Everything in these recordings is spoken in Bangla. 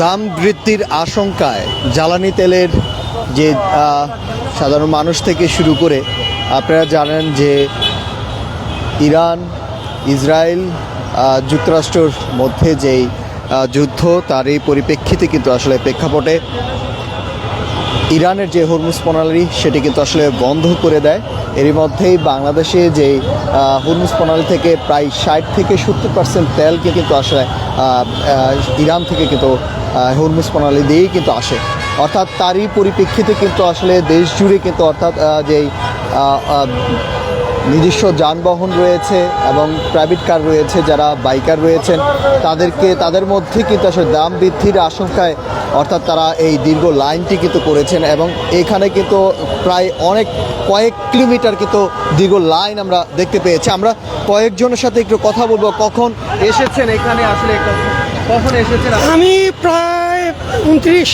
দাম বৃদ্ধির আশঙ্কায় জ্বালানি তেলের যে সাধারণ মানুষ থেকে শুরু করে আপনারা জানেন যে ইরান ইসরায়েল যুক্তরাষ্ট্রের মধ্যে যেই যুদ্ধ তার এই পরিপ্রেক্ষিতে কিন্তু আসলে প্রেক্ষাপটে ইরানের যে হরমুজ প্রণালী সেটি কিন্তু আসলে বন্ধ করে দেয়। এরই মধ্যেই বাংলাদেশে যে হরমুজ প্রণালী থেকে প্রায় 60 থেকে 70% তেলকে কিন্তু আসলে ইরান থেকে কিন্তু হরমুজ প্রণালী দিয়েই কিন্তু আসে। অর্থাৎ তারই পরিপ্রেক্ষিতে কিন্তু আসলে দেশ জুড়ে কিন্তু অর্থাৎ যেই নিজস্ব যানবাহন রয়েছে এবং প্রাইভেট কার রয়েছে, যারা বাইকার রয়েছেন তাদের মধ্যে কিন্তু আসলে দাম বৃদ্ধির আশঙ্কায় অর্থাৎ তারা এই দীর্ঘ লাইনটি কিন্তু করেছেন এবং এখানে কিন্তু প্রায় কয়েক কিলোমিটার কিন্তু দীর্ঘ লাইন আমরা দেখতে পেয়েছি। আমরা কয়েকজনের সাথে একটু কথা বলবো। কখন এসেছেন এখানে, আসলে কখন এসেছেন? আমি প্রায় 29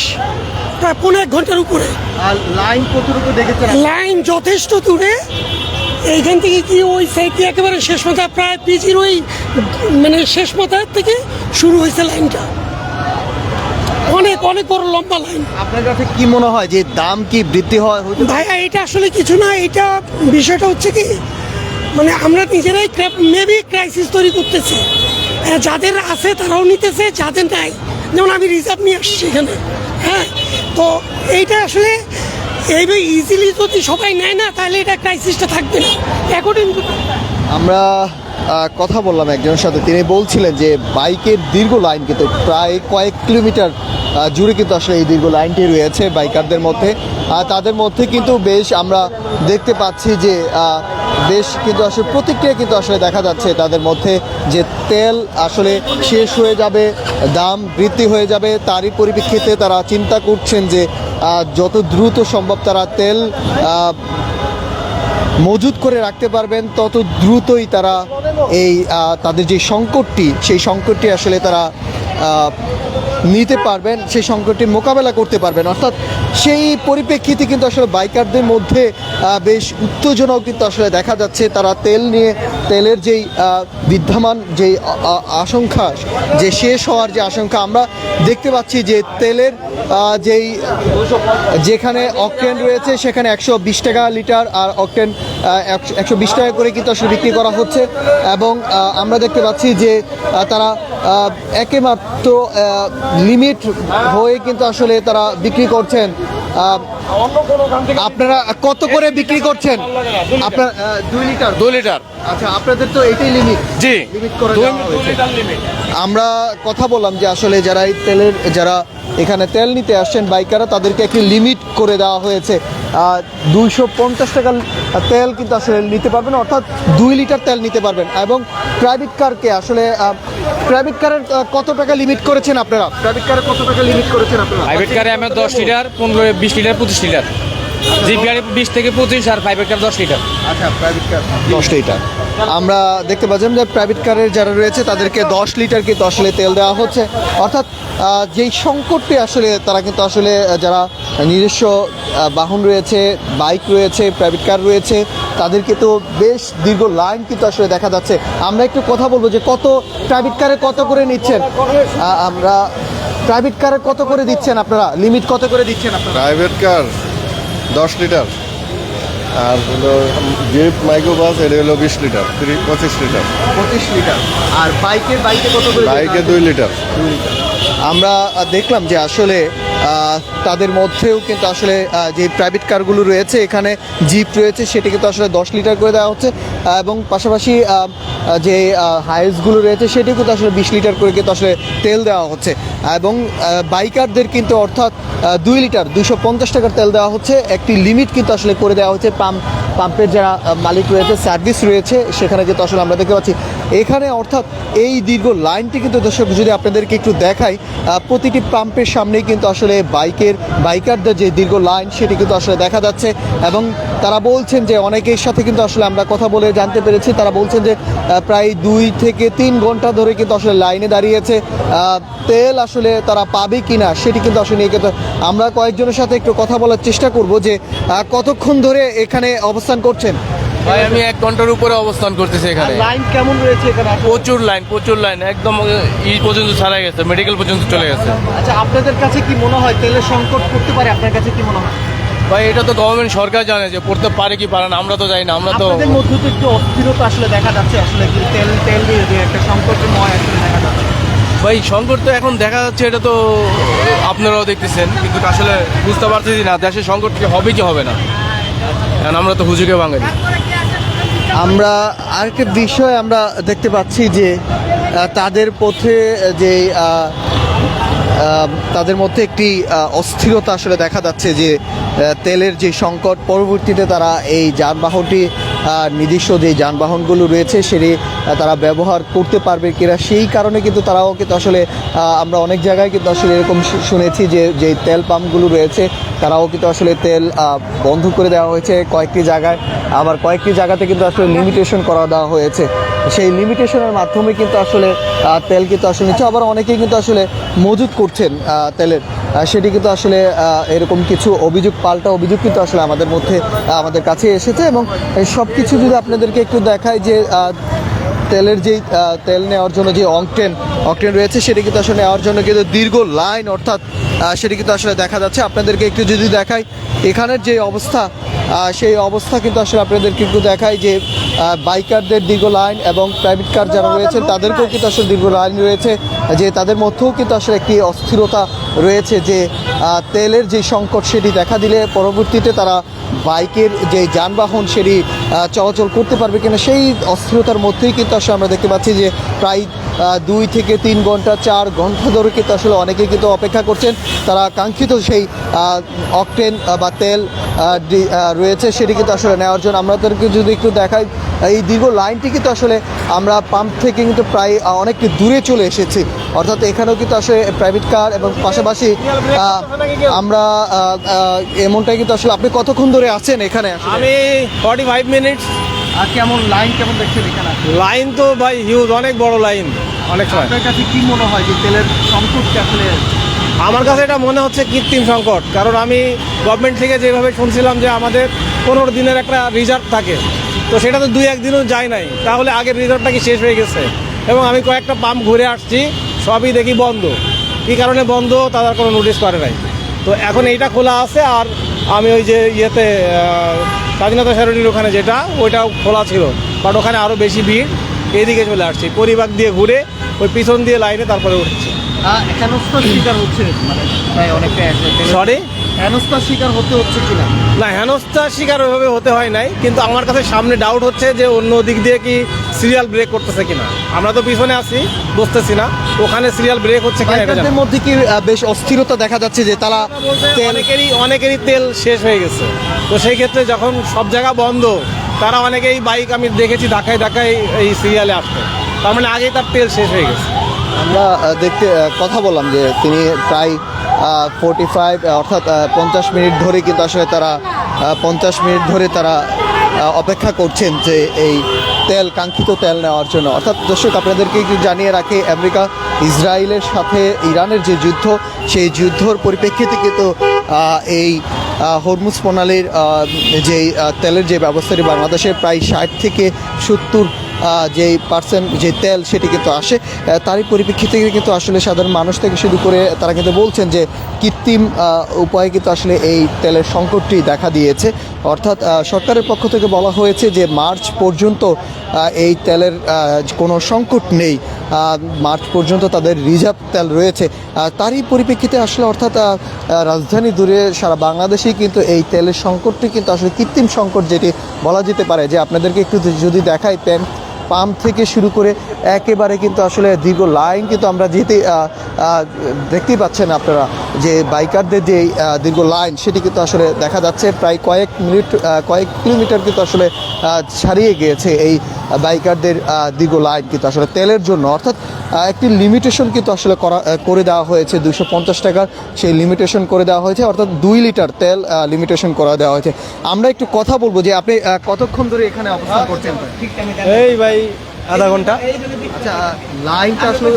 প্রায় 1.5 ঘন্টার উপরে। আর লাইন কতটুকু দেখেছেন? লাইন যথেষ্ট দূরে। এইখান থেকে কি ওই সাইডে একেবারে শেষ মাথা, প্রায় পিজির ওই মানে শেষ মাথার থেকে শুরু হয়েছে লাইনটা। অনেক বড় লম্বা লাইন। আপনার কাছে কি মনে হয় যে দাম কি বৃদ্ধি হয়? ভাইয়া এটা আসলে কিছু না, এটা বিষয়টা হচ্ছে কি মানে আমরা নিজেরাই মেবি ক্রাইসিস তৈরি করতেছি। যাদের আছে তারাও নিতেছে, যাদের নাই, যেমন আমি রিজার্ভ নিয়ে আসছি এখানে। হ্যাঁ, তো এইটা আসলে এইভাবে ইজিলি যদি সবাই নেয় না তাহলে এটা ক্রাইসিসটা থাকবে না। অ্যাকর্ডিং টু আমরা কথা বললাম একজনের সাথে, তিনি বলছিলেন যে বাইকের দীর্ঘ লাইন কিন্তু প্রায় কয়েক কিলোমিটার জুড়ে কিন্তু আসলে এই দীর্ঘ লাইনটি রয়েছে বাইকারদের মধ্যে। তাদের মধ্যে কিন্তু বেশ আমরা দেখতে পাচ্ছি যে বেশ কিন্তু আসলে প্রতিক্রিয়া কিন্তু আসলে দেখা যাচ্ছে তাদের মধ্যে যে তেল আসলে শেষ হয়ে যাবে, দাম বৃদ্ধি হয়ে যাবে। তারই পরিপ্রেক্ষিতে তারা চিন্তা করছেন যে যত দ্রুত সম্ভব তারা তেল মজুত করে রাখতে পারবেন তত দ্রুতই তারা এই তাদের যে সংকটটি সেই সংকটটি আসলে তারা নিতে পারবেন, সেই সংকটটি মোকাবেলা করতে পারবেন। অর্থাৎ সেই পরিপ্রেক্ষিতে কিন্তু আসলে বাইকারদের মধ্যে বেশ উত্তেজনাও কিন্তু আসলে দেখা যাচ্ছে। তারা তেলের যেই বিদ্যমান যেই আশঙ্কা, যে শেষ হওয়ার যে আশঙ্কা আমরা দেখতে পাচ্ছি যে তেলের যেখানে অকটেন রয়েছে সেখানে 120 টাকা লিটার, আর অকটেন 120 টাকা করে কিন্তু আসলে বিক্রি করা হচ্ছে। এবং আমরা দেখতে পাচ্ছি যে তারা একেমাত্র লিমিট হয়ে কিন্তু আসলে তারা বিক্রি করছেন। আপনারা কত করে বিক্রি করছেন? আপনার 2 লিটার। আচ্ছা, আপনাদের তো এটাই লিমিট? জি, লিমিট করে দেওয়া হয়েছে। আমরা কথা বললাম যে আসলে যারা এখানে তেল নিতে আসছেন বাইকাররা, তাদেরকে একটি লিমিট করে দেওয়া হয়েছে। 250 টাকা তেল কিন্তু আসলে নিতে পারবেন, অর্থাৎ 2 লিটার তেল নিতে পারবেন। এবং প্রাইভেট কারকে আসলে প্রাইভেট কারের কত টাকা লিমিট করেছেন আপনারা? প্রাইভেট কারে কত টাকা লিমিট করেছেন আপনারা? প্রাইভেট কারে আমরা 10 লিটার, 15, 20 লিটার, 25 লিটার। জিপ গাড়ি 20 থেকে 25, আর প্রাইভেট কার 10 লিটার। আচ্ছা, প্রাইভেট কার 10 লিটার। আমরা দেখতে পাচ্ছিলাম যে প্রাইভেট কারের যারা রয়েছে তাদেরকে 10 লিটার কিন্তু আসলে তেল দেওয়া হচ্ছে। অর্থাৎ যেই সংকটটি আসলে তারা কিন্তু আসলে যারা নিজস্ব বাহন রয়েছে, বাইক রয়েছে, প্রাইভেট কার রয়েছে, তাদেরকে তো বেশ দীর্ঘ লাইন কিন্তু আসলে দেখা যাচ্ছে। আমরা একটু কথা বলবো যে প্রাইভেট কারে কত করে নিচ্ছেন? আমরা প্রাইভেট কারে কত করে দিচ্ছেন আপনারা? লিমিট কত করে দিচ্ছেন আপনারা? প্রাইভেট কার 10 লিটার, আর হলো জিপ মাইক্রো বাস এটা হলো 20 লিটার, 25 লিটার। 25 লিটার। আর বাইকে কত করে? বাইকে 2 লিটার। আমরা দেখলাম যে আসলে তাদের মধ্যেও কিন্তু আসলে যে প্রাইভেট কারগুলো রয়েছে, এখানে জিপ রয়েছে, সেটি কিন্তু আসলে 10 লিটার করে দেওয়া হচ্ছে। এবং পাশাপাশি যে হাইসগুলো রয়েছে সেটি কিন্তু আসলে 20 লিটার করে কিন্তু আসলে তেল দেওয়া হচ্ছে। এবং বাইকারদের কিন্তু অর্থাৎ 2 লিটার 250 টাকার তেল দেওয়া হচ্ছে। একটি লিমিট কিন্তু আসলে করে দেওয়া হচ্ছে। পাম্পের যারা মালিক রয়েছে, সার্ভিস রয়েছে, সেখানে কিন্তু আসলে আমরা দেখতে পাচ্ছি এখানে। অর্থাৎ এই দীর্ঘ লাইনটি কিন্তু দর্শক যদি আপনাদেরকে একটু দেখাই, প্রতিটি পাম্পের সামনেই কিন্তু আসলে বাইকারদের যে দীর্ঘ লাইন সেটি কিন্তু আসলে দেখা যাচ্ছে। এবং তারা বলছেন যে অনেকের সাথে কিন্তু আসলে আমরা কথা বলে জানতে পেরেছি, তারা বলছেন যে প্রায় 2 থেকে 3 ঘন্টা ধরে কিন্তু আসলে লাইনে দাঁড়িয়েছে। তেল আসলে তারা পাবে কিনা সেটি কিন্তু আসলে নিয়ে কিন্তু আমরা কয়েকজনের সাথে একটু কথা বলার চেষ্টা করব যে কতক্ষণ ধরে এখানে অবস্থান করছেন। ভাই আমি 1 ঘন্টার উপরে অবস্থান করতেছি এখানে। লাইন কেমন রয়েছে এখানে আসলে? প্রচুর লাইন একদম পর্যন্ত ছাড়া গেছে, মেডিকেল পর্যন্ত চলে গেছে। আচ্ছা, আপনাদের কাছে কি মনে হয় তেলের সংকট পড়তে পারে? আপনার কাছে কি মনে হয়? ভাই এটা তো গভর্নমেন্ট সরকার জানে যে পড়তে পারে কি পারে না, আমরা তো জানি না। আমরা তো আপনাদের মধ্যে তো একটু অস্থিরতা আসলে দেখা যাচ্ছে, আসলে কি তেল নিয়ে যে একটা সংকটময় আসলে দেখা যাচ্ছে। ভাই সংকট তো এখন দেখা যাচ্ছে, এটা তো আপনারাও দেখতেছেন, কিন্তু আসলে বুঝতে পারতেছি না দেশের সংকট কি হবে কি হবে না, কারণ আমরা তো হুজুগে বাঙালি। আমরা আরেকটা বিষয় আমরা দেখতে পাচ্ছি যে তাদের পথে যে তাদের মধ্যে একটি অস্থিরতা আসলে দেখা যাচ্ছে যে তেলের যে সংকট, পরবর্তীতে তারা এই যানবাহনটি নিজস্ব যে যানবাহনগুলো রয়েছে সেটি তারা ব্যবহার করতে পারবে কিনা, সেই কারণে কিন্তু তারাও কিন্তু আসলে আমরা অনেক জায়গায় কিন্তু আসলে এরকম শুনেছি যে যে তেল পাম্পগুলো রয়েছে তারাও কিন্তু আসলে তেল বন্ধ করে দেওয়া হয়েছে কয়েকটি জায়গায়, আবার কয়েকটি জায়গাতে কিন্তু আসলে লিমিটেশন করা দেওয়া হয়েছে। সেই লিমিটেশনের মাধ্যমে কিন্তু আসলে তেল কিন্তু আসলে নিচ্ছে, আবার অনেকেই কিন্তু আসলে মজুত করছেন তেলের, সেটি কিন্তু আসলে এরকম কিছু পাল্টা অভিযোগ কিন্তু আসলে আমাদের কাছে এসেছে। এবং সব কিছু যদি আপনাদেরকে একটু দেখায় যে তেলের যেই তেল নেওয়ার জন্য যে অকটেন রয়েছে সেটি কিন্তু আসলে নেওয়ার জন্য কিন্তু দীর্ঘ লাইন, অর্থাৎ সেটি কিন্তু আসলে দেখা যাচ্ছে। আপনাদেরকে একটু যদি দেখাই এখানের যে অবস্থা, সেই অবস্থা কিন্তু আসলে আপনাদেরকে একটু দেখাই যে বাইকারদের দীর্ঘ লাইন এবং প্রাইভেট কার যারা রয়েছেন তাদেরকেও কিন্তু আসলে দীর্ঘ লাইন রয়েছে, যে তাদের মধ্যেও কিন্তু আসলে একটি অস্থিরতা রয়েছে যে তেলের যে সংকট সেটি দেখা দিলে পরবর্তীতে তারা বাইকের যে যানবাহন সেটি চলাচল করতে পারবে কিনা, সেই অস্থিরতার মধ্যেই কিন্তু আসলে আমরা দেখতে পাচ্ছি যে প্রায় 2 থেকে 3 ঘন্টা 4 ঘন্টা ধরে কিন্তু আসলে অনেকেই কিন্তু অপেক্ষা করছেন তারা কাঙ্ক্ষিত সেই অকটেন বা তেল রয়েছে সেটি কিন্তু আসলে নেওয়ার জন্য। আমাদেরকে যদি একটু দেখাই এই দীর্ঘ লাইনটি কিন্তু আসলে আমরা পাম্প থেকে কিন্তু প্রায় অনেকটা দূরে চলে এসেছি, অর্থাৎ এখানেও কিন্তু আসলে প্রাইভেট কার এবং পাশাপাশি আমরা এমনটাই কিন্তু আসলে। আপনি কতক্ষণ ধরে আছেন এখানে? আমি 45 মিনিট। আর লাইন কেমন দেখছেন এখানে? লাইন তো ভাই হিউজ, অনেক বড় লাইন অনেক সময়। আপনার কাছে কি মনে হয় যে তেলের সংকটটা আসলে? আমার কাছে এটা মনে হচ্ছে কৃত্রিম সংকট, কারণ আমি গভর্নমেন্ট থেকে যেভাবে শুনছিলাম যে আমাদের 15 দিনের একটা রিজার্ভ থাকে, তো সেটা তো 2-1 দিনও যায় নাই, তাহলে আগের রিজার্ভটা কি শেষ হয়ে গেছে? এবং আমি কয়েকটা পাম্প ঘুরে আসছি, সবই দেখি বন্ধ। কী কারণে বন্ধ তাদের কোনো নোটিশ করে নাই, তো এখন এইটা খোলা আছে। আর আমি ওই যে ইয়েতে স্বাধীনতা স্যারুটির ওখানে যেটা ওইটাও খোলা ছিল, বাট ওখানে আরও বেশি ভিড়, এদিকে চলে আসছি পরিবার দিয়ে ঘুরে ওই পিছন দিয়ে লাইনে তারপরে উঠছি। হেনস্থার শিকার হচ্ছে মানে প্রায় অনেকটা সরি, হেনস্থার শিকার হতে হচ্ছে কিনা? না হেনস্থার শিকার ওইভাবে হতে হয় নাই, কিন্তু আমার কাছে সামনে ডাউট হচ্ছে যে অন্য দিক দিয়ে কি সিরিয়াল ব্রেক করতেছে কিনা। আমরা তো পিছনে আছি, বুঝতেছি না ওখানে সিরিয়াল ব্রেক হচ্ছে কিনা। বাইকারদের মধ্যে কি বেশ অস্থিরতা দেখা যাচ্ছে যে তারা অনেকেরই তেল শেষ হয়ে গেছে, তো সেই ক্ষেত্রে যখন সব জায়গা বন্ধ তারা অনেকেই বাইক আমি দেখেছি ধাক্কায় এই সিরিয়ালে আসতে, তার মানে আগেই তার তেল শেষ হয়ে গেছে। আমরা কথা বললাম যে তিনি প্রায় 45 অর্থাৎ 50 মিনিট ধরে কিন্তু আসলে তারা 50 মিনিট ধরে তারা অপেক্ষা করছেন যে এই কাঙ্ক্ষিত তেল নেওয়ার জন্য। অর্থাৎ দর্শক আপনাদেরকে একটু জানিয়ে রাখে আমেরিকা ইসরায়েলের সাথে ইরানের যে যুদ্ধ, সেই যুদ্ধর পরিপ্রেক্ষিতে কিন্তু এই হরমুজ প্রণালীর যেই তেলের যে ব্যবস্থাটি বাংলাদেশে প্রায় 60 থেকে 70 যে তেল সেটি কিন্তু আসে, তারই পরিপ্রেক্ষিতে কিন্তু আসলে সাধারণ মানুষ থেকে শুরু করে তারা কিন্তু বলছেন যে কৃত্রিম উপায়ে কিন্তু আসলে এই তেলের সংকটটি দেখা দিয়েছে। অর্থাৎ সরকারের পক্ষ থেকে বলা হয়েছে যে মার্চ পর্যন্ত এই তেলের কোনো সংকট নেই, মার্চ পর্যন্ত তাদের রিজার্ভ তেল রয়েছে। তারই পরিপ্রেক্ষিতে আসলে অর্থাৎ রাজধানী দূরে সারা বাংলাদেশেই কিন্তু এই তেলের সংকটটি কিন্তু আসলে কৃত্রিম সংকট যেটি বলা যেতে পারে। যে আপনাদেরকে একটু যদি দেখাই পাম্প থেকে শুরু করে একেবারে কিন্তু আসলে দীর্ঘ লাইন কিন্তু আমরা দেখতেই পাচ্ছেন আপনারা যে বাইকারদের যে দীর্ঘ লাইন সেটি কিন্তু আসলে দেখা যাচ্ছে প্রায় কয়েক কিলোমিটার কিন্তু আসলে ছাড়িয়ে গিয়েছে এই বাইকারদের দীর্ঘ লাইন কিন্তু আসলে তেলের জন্য। অর্থাৎ একটি লিমিটেশন কিন্তু আসলে করে দেওয়া হয়েছে 250 টাকার, সেই লিমিটেশন করে দেওয়া হয়েছে, অর্থাৎ 2 লিটার তেল লিমিটেশন করে দেওয়া হয়েছে। আমরা একটু কথা বলবো যে আপনি কতক্ষণ ধরে এখানে অবস্থান করছেন? এই ভাই আধা ঘন্টা। আচ্ছা, লাইনটা আসলে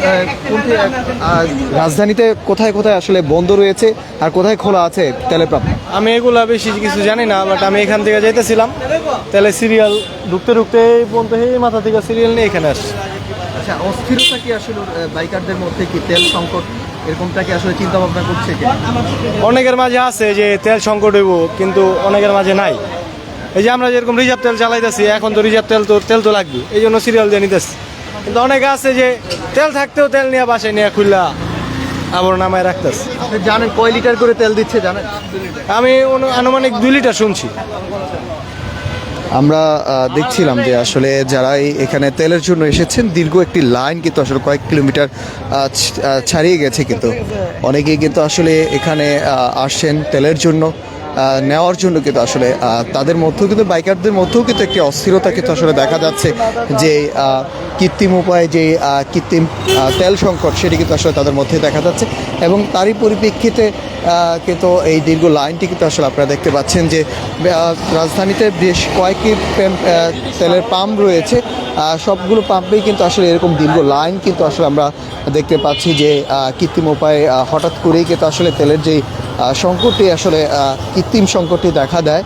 রাজধানীতে কোথায় কোথায় আসলে বন্ধ রয়েছে আর কোথায় খোলা আছে তেলের পাম্প? আমি এগুলা বেশি কিছু জানি না, বাট আমি এখান থেকে যাইতেছিলাম, তাহলে সিরিয়াল ঢুকতে ঢুকতে বলতে এই মাথা থেকে সিরিয়াল নিয়ে এখানে আসছে। আচ্ছা, অস্থিরতা কি আসলে বাইকারদের মধ্যে কি তেল সংকট এরকমটা কি আসলে চিন্তা ভাবনা করছে কি? অনেকের মাঝে আছে যে তেল সংকট হইব, কিন্তু অনেকের মাঝে নাই। এই যে আমরা যেরকম রিজার্ভ তেল চালাইতেছি, এখন তো রিজার্ভ তেল তো লাগবে, এই জন্য সিরিয়াল দিয়ে নিতেছি। কিন্তু অনেকে আছে যে তেল থাকতেও তেল নিয়ে বাসায় নিয়ে খুললা আবার নামায় রাখতেছে। আপনি জানেন কয় লিটার করে তেল দিচ্ছে জানেন? আমি আনুমানিক 2 লিটার শুনছি। আমরা দেখছিলাম যে আসলে যারা এখানে তেলের জন্য এসেছেন, দীর্ঘ একটি লাইন কিন্তু আসলে কয়েক কিলোমিটার ছাড়িয়ে গেছে, কিন্তু অনেকেই কিন্তু আসলে এখানে আসছেন তেলের জন্য নেওয়ার জন্য, কিন্তু আসলে তাদের মধ্যেও কিন্তু বাইকারদের মধ্যেও কিন্তু একটি অস্থিরতা কিন্তু আসলে দেখা যাচ্ছে যে কৃত্রিম উপায়ে যে কৃত্রিম তেল সংকট সেটি কিন্তু আসলে তাদের মধ্যে দেখা যাচ্ছে। এবং তারই পরিপ্রেক্ষিতে কিন্তু এই দীর্ঘ লাইনটি কিন্তু আসলে আপনারা দেখতে পাচ্ছেন যে রাজধানীতে বেশ কয়েকটি তেলের পাম্প রয়েছে, সবগুলো পাম্পেই কিন্তু আসলে এরকম দীর্ঘ লাইন কিন্তু আসলে আমরা দেখতে পাচ্ছি যে কৃত্রিম উপায়ে হঠাৎ করেই কিন্তু আসলে তেলের যেই সংকটটি আসলে কৃত্রিম সংকটটি দেখা দেয়,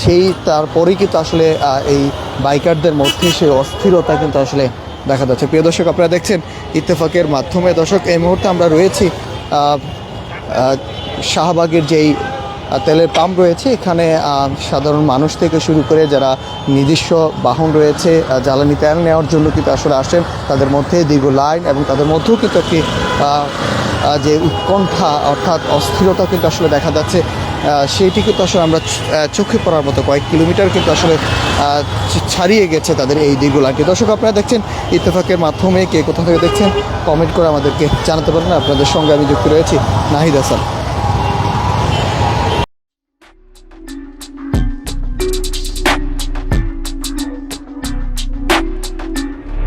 সেই তারপরেই কিন্তু আসলে এই বাইকারদের মধ্যে সেই অস্থিরতা কিন্তু আসলে দেখা যাচ্ছে। প্রিয় দর্শক, আপনারা দেখছেন ইত্তেফাকের মাধ্যমে। দর্শক, এই মুহূর্তে আমরা রয়েছি শাহবাগের যেই তেলের পাম্প রয়েছে, এখানে সাধারণ মানুষ থেকে শুরু করে যারা নিজস্ব বাহন রয়েছে জ্বালানি তেল নেওয়ার জন্য কিন্তু আসলে আসেন, তাদের মধ্যে দীর্ঘ লাইন এবং তাদের মধ্যেও কিন্তু একটি যে উৎকণ্ঠা অর্থাৎ অস্থিরতা কিন্তু আসলে দেখা যাচ্ছে, সেইটি কিন্তু আসলে আমরা চোখে পড়ার মতো কয়েক কিলোমিটার কিন্তু আসলে ছাড়িয়ে গেছে তাদের এই দীর্ঘ লাইনটি। দর্শক, আপনারা দেখছেন ইত্তেফাকের মাধ্যমে, কে কোথা থেকে দেখছেন কমেন্ট করে আমাদেরকে জানাতে পারেন। আপনাদের সঙ্গে আমি যুক্ত রয়েছি নাহিদ হাসান।